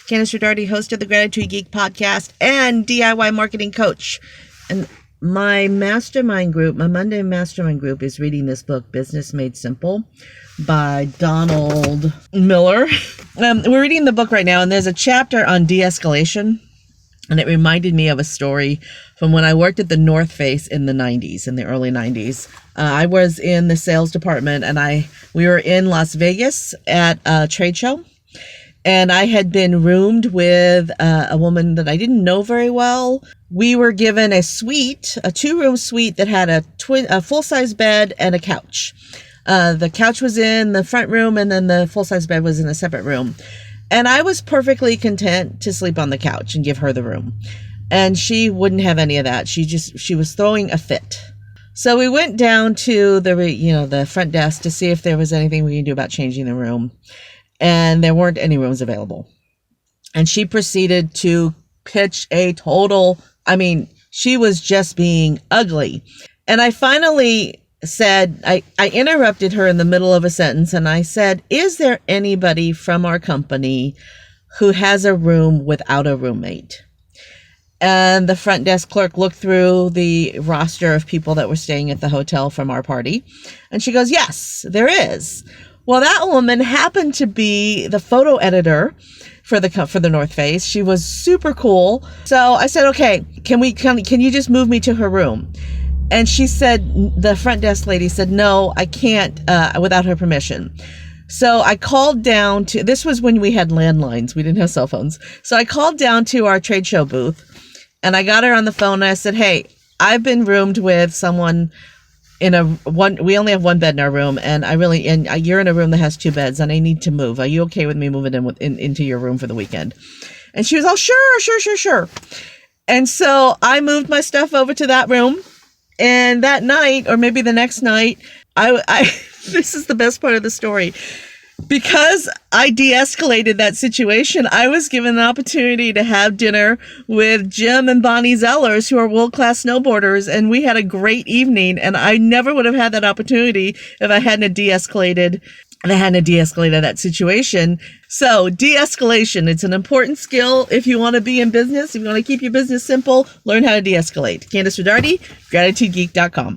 Candice Rodarty, host of the Gratitude Geek podcast and DIY marketing coach. And my mastermind group, my Monday mastermind group, is reading this book, Business Made Simple, by Donald Miller. We're reading the book right now, and there's a chapter on de-escalation. And it reminded me of a story from when I worked at the North Face in the 90s, in the early 90s. I was in the sales department, and we were in Las Vegas at a trade show. And I had been roomed with a woman that I didn't know very well. We were given a suite, a 2-room suite that had a full-size bed and a couch. The couch was in the front room, and then the full-size bed was in a separate room. And I was perfectly content to sleep on the couch and give her the room. And she wouldn't have any of that. She was throwing a fit. So we went down to the front desk to see if there was anything we could do about changing the room. And there weren't any rooms available. And she proceeded to pitch she was just being ugly. And I finally said, I interrupted her in the middle of a sentence, and I said, is there anybody from our company who has a room without a roommate? And the front desk clerk looked through the roster of people that were staying at the hotel from our party, and she goes, yes, there is. Well, that woman happened to be the photo editor for the North Face. She was super cool. So I said, okay, can you just move me to her room? And she said, the front desk lady said, no, I can't without her permission. So I called down to, this was when we had landlines. We didn't have cell phones. So I called down to our trade show booth, and I got her on the phone, and I said, hey, I've been roomed with someone we only have one bed in our room, and you're in a room that has 2 beds, and I need to move. Are you okay with me moving into your room for the weekend? And she was all, sure. And so I moved my stuff over to that room. And that night, or maybe the next night, this is the best part of the story. Because I de-escalated that situation, I was given the opportunity to have dinner with Jim and Bonnie Zellers, who are world-class snowboarders, and we had a great evening. And I never would have had that opportunity if I hadn't de-escalated that situation. So de-escalation, it's an important skill if you want to be in business. If you want to keep your business simple, learn how to de-escalate. Candice Rodarty, GratitudeGeek.com.